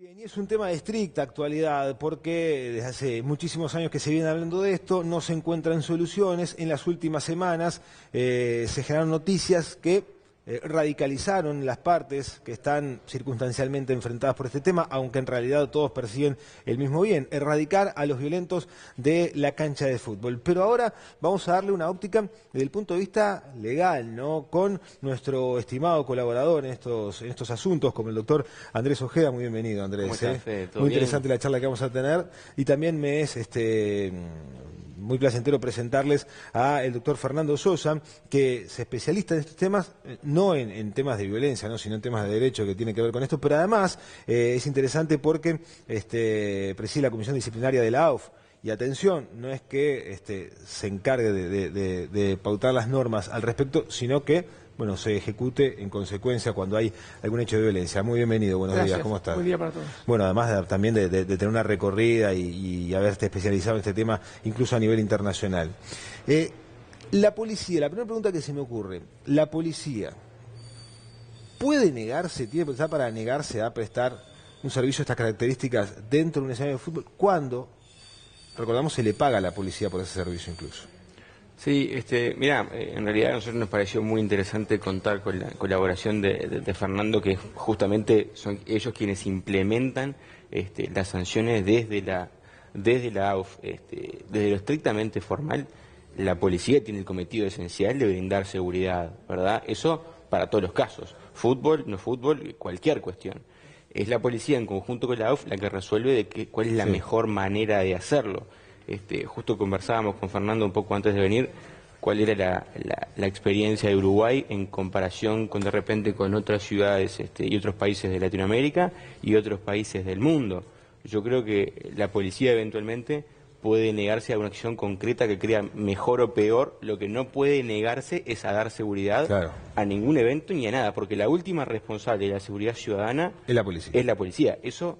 Bien, y es un tema de estricta actualidad porque desde hace muchísimos años que se viene hablando de esto, no se encuentran soluciones. En las últimas semanas se generaron noticias que radicalizaron las partes que están circunstancialmente enfrentadas por este tema, aunque en realidad todos persiguen el mismo bien, erradicar a los violentos de la cancha de fútbol. Pero ahora vamos a darle una óptica desde el punto de vista legal, ¿no? Con nuestro estimado colaborador en estos asuntos, como el doctor Andrés Ojeda. Muy bienvenido, Andrés. ¿Cómo estás, Fede? ¿Todo Muy bien? interesante la charla que vamos a tener. Y también me es muy placentero presentarles a el doctor Fernando Sosa, que es especialista en estos temas, no en temas de violencia, ¿no?, sino en temas de derecho que tiene que ver con esto, pero además es interesante porque preside la Comisión Disciplinaria de la AUF. Y atención, no es que se encargue de pautar las normas al respecto, sino que se ejecute en consecuencia cuando hay algún hecho de violencia. Muy bienvenido, buenos días, ¿cómo estás? Buen día para todos. Bueno, además también de tener una recorrida y haberte especializado en este tema, incluso a nivel internacional. La policía, la primera pregunta que se me ocurre, ¿la policía puede negarse, tiene potestad para negarse a prestar un servicio de estas características dentro de un escenario de fútbol cuando, recordamos, se le paga a la policía por ese servicio incluso? Sí, mira, en realidad a nosotros nos pareció muy interesante contar con la colaboración de Fernando, que justamente son ellos quienes implementan las sanciones desde la AUF. Desde lo estrictamente formal, la policía tiene el cometido esencial de brindar seguridad, ¿verdad? Eso para todos los casos, fútbol, no fútbol, cualquier cuestión. Es la policía en conjunto con la AUF la que resuelve cuál es la mejor manera de hacerlo. Justo conversábamos con Fernando un poco antes de venir cuál era la experiencia de Uruguay en comparación con de repente con otras ciudades y otros países de Latinoamérica y otros países del mundo. Yo creo que la policía eventualmente puede negarse a una acción concreta que crea mejor o peor. Lo que no puede negarse es a dar seguridad a ningún evento ni a nada, porque la última responsable de la seguridad ciudadana es la policía. Es la policía. Eso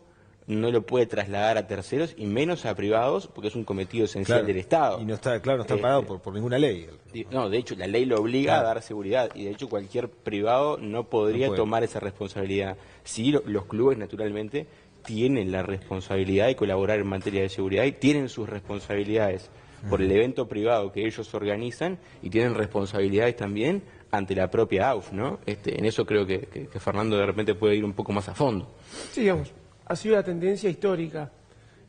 no lo puede trasladar a terceros y menos a privados, porque es un cometido esencial del Estado. Y no está pagado por ninguna ley. No, de hecho, la ley lo obliga a dar seguridad, y de hecho cualquier privado no podría tomar esa responsabilidad. Sí, los clubes, naturalmente, tienen la responsabilidad de colaborar en materia de seguridad y tienen sus responsabilidades por el evento privado que ellos organizan, y tienen responsabilidades también ante la propia AUF, ¿no? En eso creo que Fernando de repente puede ir un poco más a fondo. Sí, digamos, ha sido la tendencia histórica.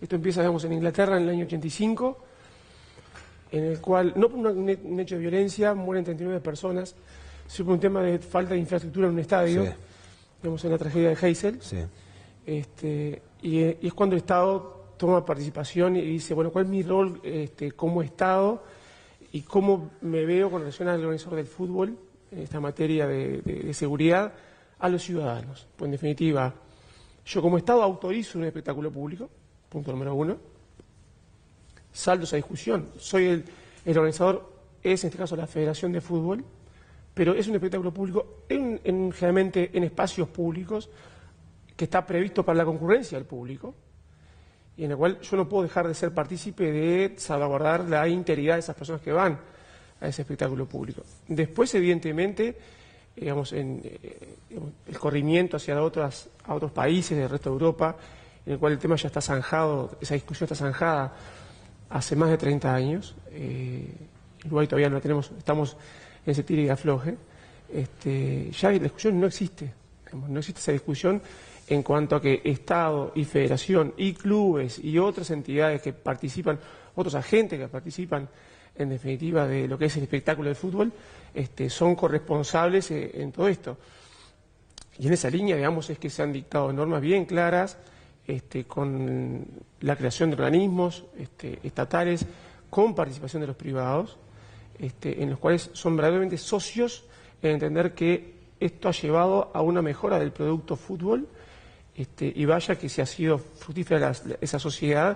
Esto empieza, digamos, en Inglaterra en el año 85, en el cual, no por un hecho de violencia, mueren 39 personas, sino por un tema de falta de infraestructura en un estadio, digamos, en la tragedia de Heysel. Y es cuando el Estado toma participación y dice, bueno, ¿cuál es mi rol como Estado y cómo me veo con relación al organizador del fútbol en esta materia de seguridad a los ciudadanos? Pues en definitiva, yo como Estado autorizo un espectáculo público, punto número 1, saldo esa discusión, soy el organizador, es en este caso la Federación de Fútbol, pero es un espectáculo público generalmente en espacios públicos que está previsto para la concurrencia del público, y en el cual yo no puedo dejar de ser partícipe de salvaguardar la integridad de esas personas que van a ese espectáculo público. Después, evidentemente, digamos, el corrimiento hacia otros países del resto de Europa, en el cual el tema ya está zanjado, esa discusión está zanjada hace más de 30 años. Uruguay todavía no la tenemos, estamos en ese tire y afloje. Ya la discusión no existe, digamos, no existe esa discusión en cuanto a que Estado y Federación y clubes y otras entidades que participan, otros agentes que participan en definitiva de lo que es el espectáculo de fútbol, son corresponsables en todo esto. Y en esa línea, digamos, es que se han dictado normas bien claras, con la creación de organismos estatales, con participación de los privados, en los cuales son verdaderamente socios en entender que esto ha llevado a una mejora del producto fútbol, y vaya que se ha sido fructífera esa sociedad,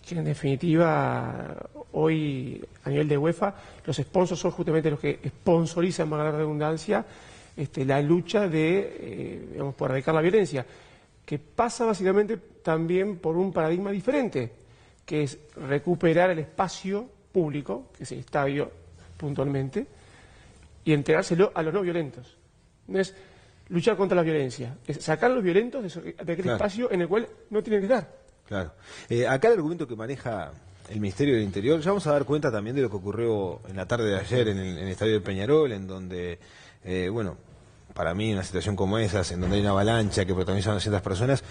que en definitiva hoy a nivel de UEFA los sponsors son justamente los que sponsorizan, valga la redundancia, la lucha digamos, por erradicar la violencia, que pasa básicamente también por un paradigma diferente, que es recuperar el espacio público, que es el estadio puntualmente, y entregárselo a los no violentos. No es luchar contra la violencia, es sacar a los violentos de aquel espacio en el cual no tienen que estar. Claro. Acá el argumento que maneja el Ministerio del Interior, ya vamos a dar cuenta también de lo que ocurrió en la tarde de ayer en el estadio de Peñarol, en donde, bueno, para mí una situación como esas, en donde hay una avalancha que protagonizan 200 personas,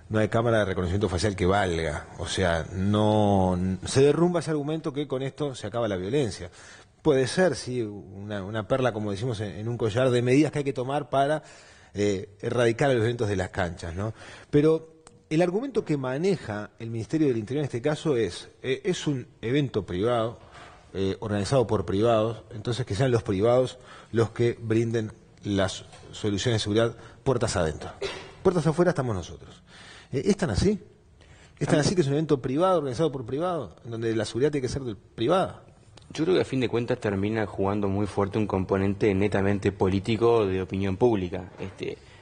no hay cámara de reconocimiento facial que valga. O sea, no se derrumba ese argumento que con esto se acaba la violencia. Puede ser, sí, una perla, como decimos, en un collar de medidas que hay que tomar para erradicar a los violentos de las canchas, ¿no? Pero el argumento que maneja el Ministerio del Interior en este caso es un evento privado, organizado por privados, entonces que sean los privados los que brinden las soluciones de seguridad puertas adentro. Puertas afuera estamos nosotros. ¿Es tan así? ¿Es tan así que es un evento privado, organizado por privados, en donde la seguridad tiene que ser privada? Yo creo que a fin de cuentas termina jugando muy fuerte un componente netamente político de opinión pública.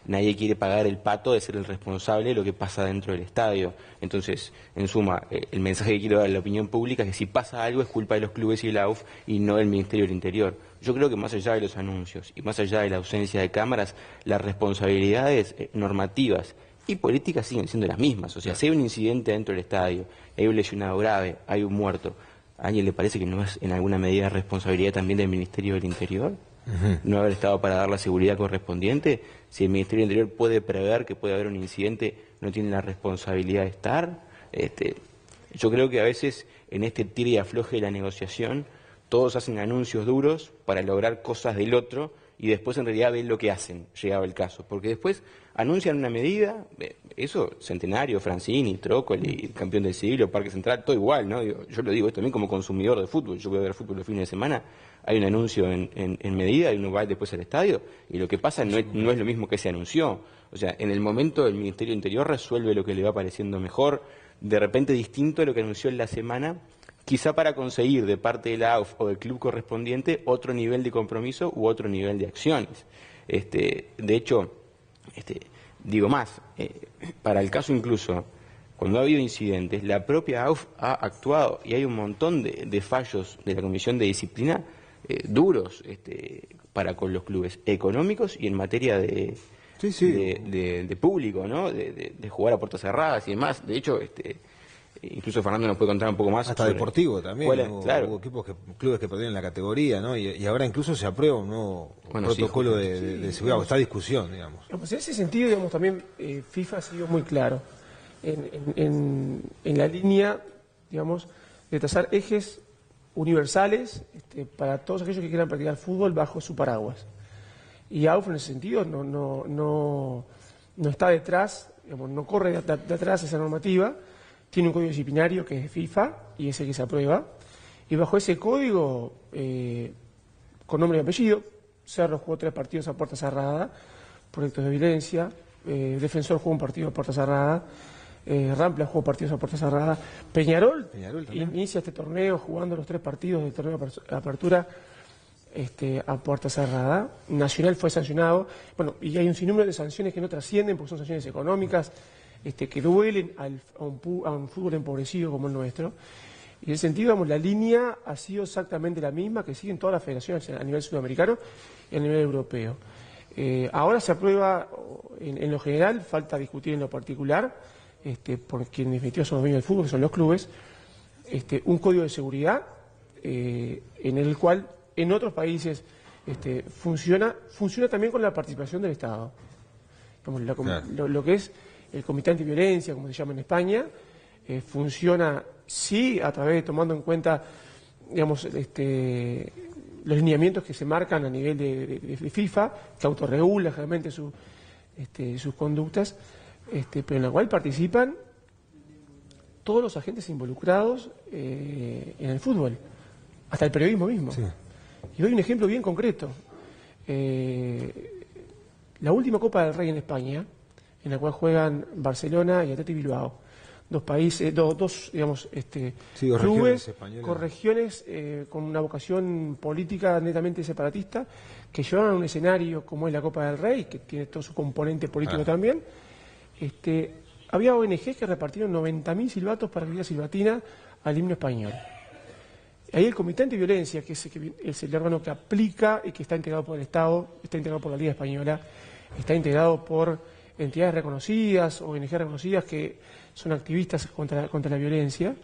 Nadie quiere pagar el pato de ser el responsable de lo que pasa dentro del estadio. Entonces, en suma, el mensaje que quiero dar a la opinión pública es que si pasa algo es culpa de los clubes y la AUF y no del Ministerio del Interior. Yo creo que más allá de los anuncios y más allá de la ausencia de cámaras, las responsabilidades normativas y políticas siguen siendo las mismas. O sea, si hay un incidente dentro del estadio, hay un lesionado grave, hay un muerto, ¿a alguien le parece que no es en alguna medida responsabilidad también del Ministerio del Interior? No haber estado para dar la seguridad correspondiente. Si el Ministerio del Interior puede prever que puede haber un incidente, no tiene la responsabilidad de estar. Yo creo que a veces en este tire y afloje de la negociación todos hacen anuncios duros para lograr cosas del otro y después en realidad ven lo que hacen, llegado el caso. Porque después anuncian una medida, eso, Centenario, Francini, Trócoli, campeón del siglo, Parque Central, todo igual, ¿no? Yo lo digo también como consumidor de fútbol, yo voy a ver fútbol los fines de semana, hay un anuncio en medida y uno va después al estadio y lo que pasa no es lo mismo que se anunció. O sea, en el momento el Ministerio del Interior resuelve lo que le va pareciendo mejor, de repente distinto a lo que anunció en la semana, quizá para conseguir de parte de la AUF o del club correspondiente otro nivel de compromiso u otro nivel de acciones. De hecho, digo más, para el caso incluso, cuando ha habido incidentes, la propia AUF ha actuado y hay un montón de fallos de la Comisión de Disciplina duros para con los clubes económicos y en materia de público, ¿no? De jugar a puertas cerradas y demás. De hecho, incluso Fernando nos puede contar un poco más. Hasta deportivo también. Claro. Hubo clubes que perdieron la categoría, ¿no? Y ahora incluso se aprueba un nuevo protocolo de seguridad. Está discusión, digamos. En ese sentido, digamos, también FIFA ha sido muy claro en la línea, digamos, de trazar ejes universales para todos aquellos que quieran practicar fútbol bajo su paraguas. Y AUF en ese sentido no está detrás, digamos, no corre de atrás esa normativa, tiene un código disciplinario que es de FIFA y ese que se aprueba, y bajo ese código, con nombre y apellido, Cerro jugó 3 partidos a puerta cerrada por actos de violencia, Defensor jugó un partido a puerta cerrada, Rampla jugó partidos a puerta cerrada, Peñarol inicia este torneo jugando los 3 partidos del torneo de apertura a puerta cerrada. Nacional fue sancionado, bueno, y hay un sinnúmero de sanciones que no trascienden porque son sanciones económicas que duelen a un fútbol empobrecido como el nuestro. Y en ese sentido, digamos, la línea ha sido exactamente la misma que siguen todas las federaciones a nivel sudamericano y a nivel europeo. Ahora se aprueba en lo general, falta discutir en lo particular, por quien en definitiva son los dueños del fútbol, que son los clubes, un código de seguridad en el cual en otros países funciona también con la participación del Estado. Lo que es el Comité Antiviolencia, como se llama en España, funciona sí a través de tomando en cuenta, digamos, los lineamientos que se marcan a nivel de FIFA, que autorregula realmente sus conductas, pero en la cual participan todos los agentes involucrados en el fútbol, hasta el periodismo mismo. Sí. Y doy un ejemplo bien concreto. La última Copa del Rey en España, en la cual juegan Barcelona y Athletic Bilbao, dos países, digamos, clubes con regiones con una vocación política netamente separatista, que llevan a un escenario como es la Copa del Rey, que tiene todo su componente político también. Había ONG que repartieron 90.000 silbatos para la silbatina al himno español. Ahí el Comité Antiviolencia, que es el órgano que aplica y que está integrado por el Estado, está integrado por la Liga Española, está integrado por entidades reconocidas, ONG reconocidas que son activistas contra la violencia,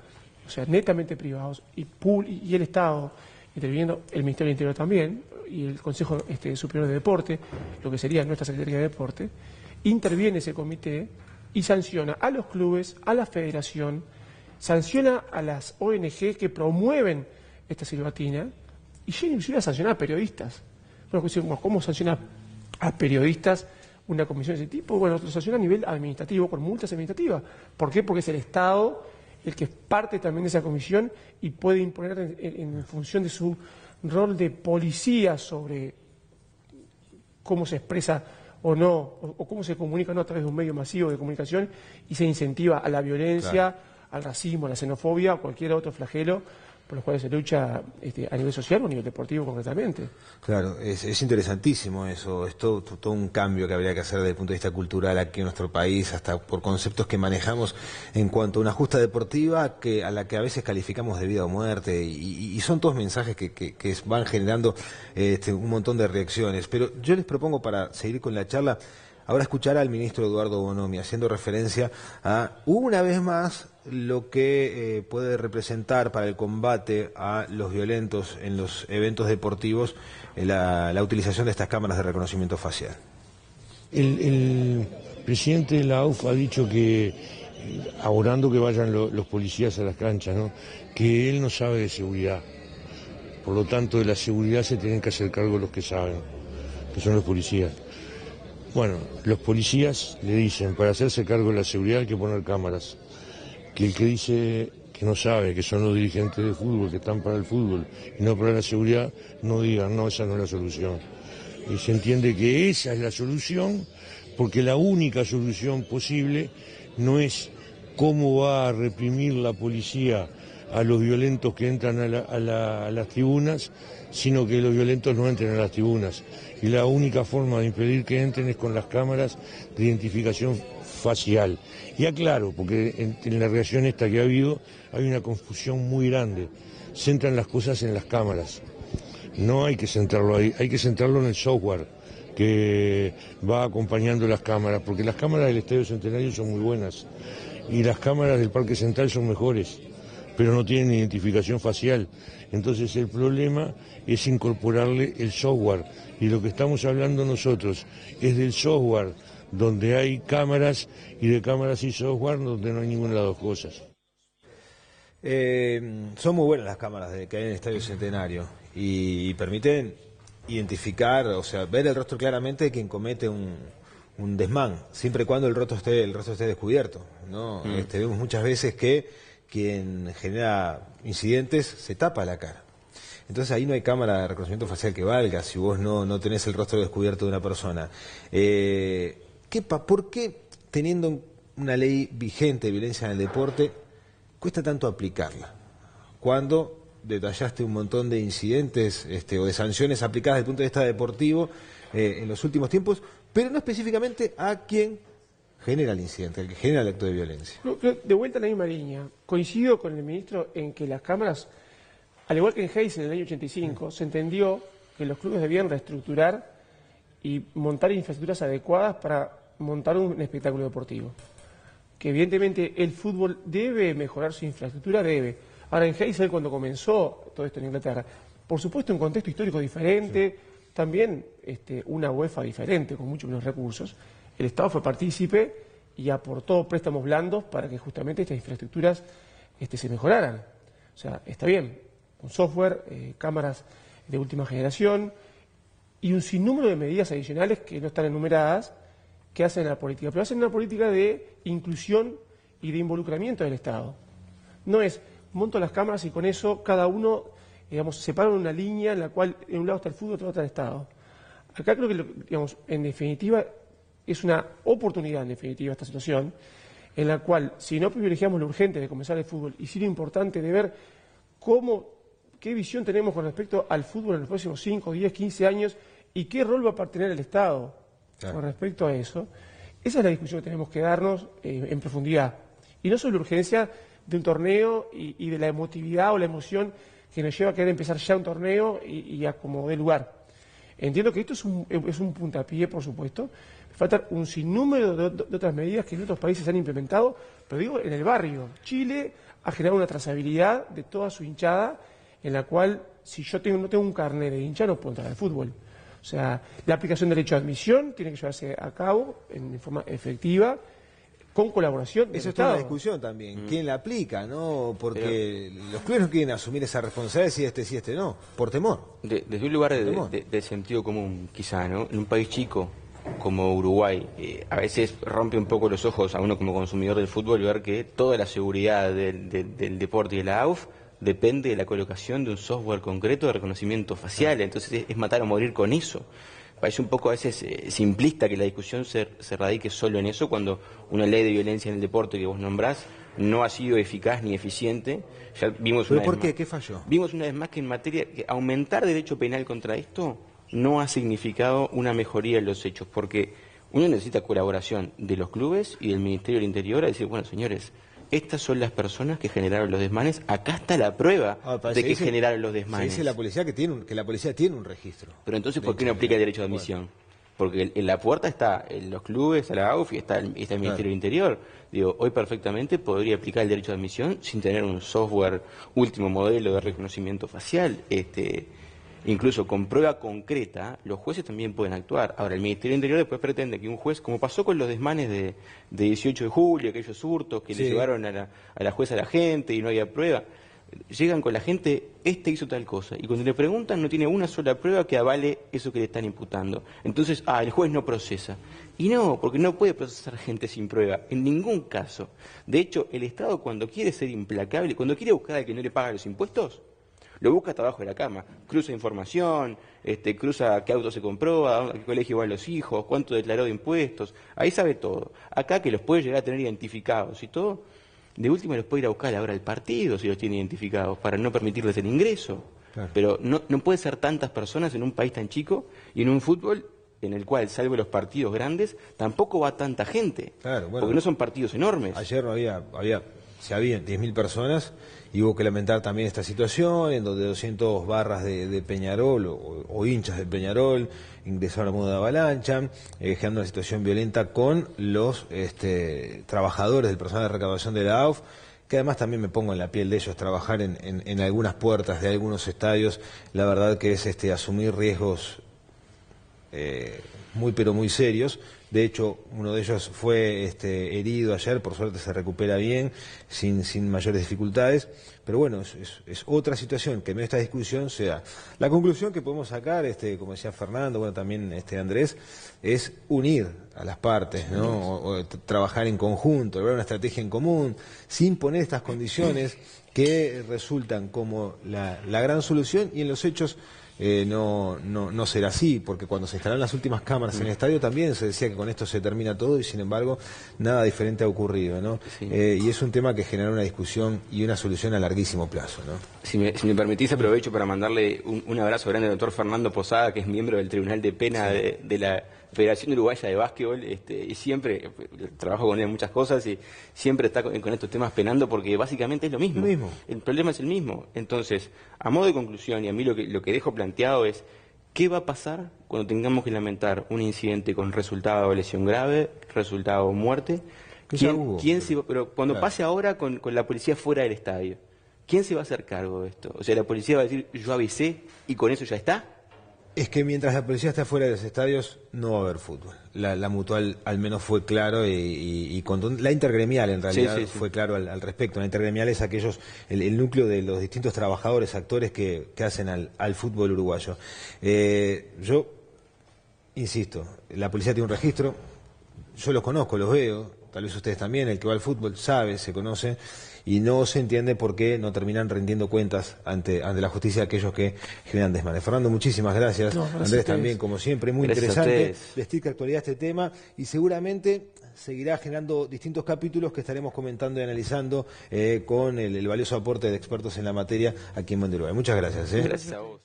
o sea, netamente privados, y el Estado, interviniendo el Ministerio del Interior también, y el Consejo Superior de Deporte, lo que sería nuestra Secretaría de Deporte, interviene ese comité y sanciona a los clubes, a la federación, sanciona a las ONG que promueven esta silbatina y llega inclusive a sancionar a periodistas. Bueno, ¿cómo sanciona a periodistas una comisión de ese tipo? Bueno, lo sanciona a nivel administrativo, con multas administrativas. ¿Por qué? Porque es el Estado el que es parte también de esa comisión y puede imponer en función de su rol de policía sobre cómo se expresa o no, o cómo se comunica o no a través de un medio masivo de comunicación y se incentiva a la violencia, claro, al racismo, a la xenofobia, o cualquier otro flagelo por los cuales se lucha a nivel social o a nivel deportivo concretamente. Claro, es interesantísimo eso, es todo un cambio que habría que hacer desde el punto de vista cultural aquí en nuestro país, hasta por conceptos que manejamos en cuanto a una justa deportiva a la que a veces calificamos de vida o muerte, y son todos mensajes que van generando un montón de reacciones. Pero yo les propongo, para seguir con la charla, ahora escuchar al ministro Eduardo Bonomi haciendo referencia a, una vez más, lo que puede representar para el combate a los violentos en los eventos deportivos la utilización de estas cámaras de reconocimiento facial. El presidente de la AUF ha dicho que, augurando que vayan los policías a las canchas, ¿no?, que él no sabe de seguridad. Por lo tanto, de la seguridad se tienen que hacer cargo los que saben, que son los policías. Bueno, los policías le dicen, para hacerse cargo de la seguridad hay que poner cámaras. Que el que dice que no sabe, que son los dirigentes de fútbol, que están para el fútbol y no para la seguridad, no digan, no, esa no es la solución. Y se entiende que esa es la solución, porque la única solución posible no es cómo va a reprimir la policía a los violentos que entran a las tribunas, sino que los violentos no entren a las tribunas. Y la única forma de impedir que entren es con las cámaras de identificación facial. Y aclaro, porque en la reacción esta que ha habido hay una confusión muy grande. Centran las cosas en las cámaras. No hay que centrarlo ahí, hay que centrarlo en el software que va acompañando las cámaras, porque las cámaras del Estadio Centenario son muy buenas y las cámaras del Parque Central son mejores, pero no tienen identificación facial. Entonces el problema es incorporarle el software, y lo que estamos hablando nosotros es del software donde hay cámaras, y de cámaras y software donde no hay ninguna de las dos cosas. Son muy buenas las cámaras que hay en el Estadio Centenario y permiten identificar, o sea, ver el rostro claramente de quien comete un desmán, siempre y cuando el rostro esté descubierto, ¿no? Vemos muchas veces que quien genera incidentes se tapa la cara. Entonces ahí no hay cámara de reconocimiento facial que valga si vos no tenés el rostro descubierto de una persona. ¿Por qué, teniendo una ley vigente de violencia en el deporte, cuesta tanto aplicarla? Cuando detallaste un montón de incidentes o de sanciones aplicadas desde el punto de vista deportivo en los últimos tiempos, pero no específicamente a quien genera el incidente, el que genera el acto de violencia. De vuelta en la misma línea, coincido con el ministro en que las cámaras, al igual que en Hayes en el año 85, se entendió que los clubes debían reestructurar y montar infraestructuras adecuadas para montar un espectáculo deportivo. Que evidentemente el fútbol debe mejorar su infraestructura, debe. Ahora en Hayes, cuando comenzó todo esto en Inglaterra, por supuesto un contexto histórico diferente, sí, también una UEFA diferente, con muchos menos recursos. El Estado fue partícipe y aportó préstamos blandos para que justamente estas infraestructuras se mejoraran. O sea, está bien, con software, cámaras de última generación y un sinnúmero de medidas adicionales que no están enumeradas que hacen la política, pero hacen una política de inclusión y de involucramiento del Estado. No es, monto las cámaras y con eso cada uno, separa una línea en la cual en un lado está el fútbol, en otro está el Estado. Acá creo que, en definitiva, es una oportunidad, en definitiva, esta situación, en la cual, si no privilegiamos lo urgente de comenzar el fútbol y sí lo importante de ver qué visión tenemos con respecto al fútbol en los próximos 5, 10, 15 años y qué rol va a tener el Estado, claro, con respecto a eso, esa es la discusión que tenemos que darnos en profundidad. Y no solo la urgencia de un torneo y de la emotividad o la emoción que nos lleva a querer empezar ya un torneo y a como dé lugar. Entiendo que esto es un puntapié, por supuesto, faltan un sinnúmero de otras medidas que en otros países se han implementado, pero digo, en el barrio. Chile ha generado una trazabilidad de toda su hinchada, en la cual, si yo no tengo un carnet de hincha, no puedo entrar al fútbol. O sea, la aplicación del derecho de admisión tiene que llevarse a cabo en forma efectiva, con colaboración del Eso es Estado. toda una discusión también. ¿Quién la aplica, no? Porque los clubes no quieren asumir esa responsabilidad si este no, por temor. Desde un lugar de sentido común, quizá, ¿no? En un país chico como Uruguay, a veces rompe un poco los ojos a uno como consumidor del fútbol ver que toda la seguridad del deporte y de la AUF depende de la colocación de un software concreto de reconocimiento facial. Entonces es matar o morir con eso. Parece un poco a veces simplista que la discusión se radique solo en eso, cuando una ley de violencia en el deporte que vos nombrás no ha sido eficaz ni eficiente. Ya vimos ¿Pero una por vez qué? más. ¿Qué falló? Vimos una vez más que en materia que aumentar derecho penal contra esto no ha significado una mejoría en los hechos, porque uno necesita colaboración de los clubes y del Ministerio del Interior a decir, bueno, señores, estas son las personas que generaron los desmanes, acá está la prueba de que generaron los desmanes. Se dice la policía que la policía tiene un registro. Pero entonces, ¿por qué no aplica el derecho de admisión? Porque en la puerta está los clubes, está la AUF y está el Ministerio del Interior. Digo, hoy perfectamente podría aplicar el derecho de admisión sin tener un software último modelo de reconocimiento facial. Incluso con prueba concreta, los jueces también pueden actuar. Ahora, el Ministerio del Interior después pretende que un juez, como pasó con los desmanes de 18 de julio, aquellos hurtos que le llevaron a la jueza a la gente y no había prueba, llegan con la gente, hizo tal cosa, y cuando le preguntan no tiene una sola prueba que avale eso que le están imputando. Entonces, el juez no procesa. Y no, porque no puede procesar gente sin prueba, en ningún caso. De hecho, el Estado cuando quiere ser implacable, cuando quiere buscar al que no le paga los impuestos, lo busca hasta abajo de la cama, cruza información, cruza qué auto se compró, a qué colegio van los hijos, cuánto declaró de impuestos, ahí sabe todo. Acá que los puede llegar a tener identificados y todo, de última los puede ir a buscar ahora el partido si los tiene identificados, para no permitirles el ingreso. Claro. Pero no puede ser tantas personas en un país tan chico y en un fútbol en el cual, salvo los partidos grandes, tampoco va tanta gente, claro, bueno, porque no son partidos enormes. Ayer no habían 10.000 personas y hubo que lamentar también esta situación en donde 200 barras de Peñarol o hinchas de Peñarol ingresaron a modo de avalancha, generando una situación violenta con los trabajadores del personal de recaudación de la AUF, que además también me pongo en la piel de ellos. Trabajar en algunas puertas de algunos estadios, la verdad que es asumir riesgos muy pero muy serios. De hecho, uno de ellos fue herido ayer, por suerte se recupera bien, sin mayores dificultades. Pero bueno, es otra situación que en esta discusión se da. La conclusión que podemos sacar, como decía Fernando, bueno, también Andrés, es unir a las partes, ¿no? O trabajar en conjunto, lograr una estrategia en común, sin poner estas condiciones que resultan como la gran solución, y en los hechos no será así, porque cuando se instalaron las últimas cámaras en el estadio también se decía que con esto se termina todo, y sin embargo nada diferente ha ocurrido, ¿no? Sí. Y es un tema que genera una discusión y una solución a larguísimo plazo, ¿no? Si me permitís, aprovecho para mandarle un abrazo grande al doctor Fernando Posada, que es miembro del Tribunal de Pena de la Federación Uruguaya de Básquetbol, y siempre trabajo con él en muchas cosas y siempre está con estos temas penando, porque básicamente es lo mismo. El problema es el mismo. Entonces, a modo de conclusión, y a mí lo que dejo planteado es: ¿qué va a pasar cuando tengamos que lamentar un incidente con resultado de lesión grave, resultado de muerte? Pero cuando pase ahora con la policía fuera del estadio, ¿quién se va a hacer cargo de esto? O sea, ¿la policía va a decir, yo avisé y con eso ya está? Es que mientras la policía está fuera de los estadios no va a haber fútbol. La Mutual al menos fue claro, y la intergremial en realidad fue claro al respecto. La intergremial es el núcleo de los distintos trabajadores, actores que hacen al fútbol uruguayo. Yo insisto, la policía tiene un registro, yo los conozco, los veo, tal vez ustedes también, el que va al fútbol sabe, se conoce, y no se entiende por qué no terminan rindiendo cuentas ante la justicia aquellos que generan desmanes. Fernando, muchísimas gracias. Andrés también, como siempre, muy interesante de estricta actualidad este tema, y seguramente seguirá generando distintos capítulos que estaremos comentando y analizando con el valioso aporte de expertos en la materia aquí en Uruguay. Muchas gracias. Gracias a vos.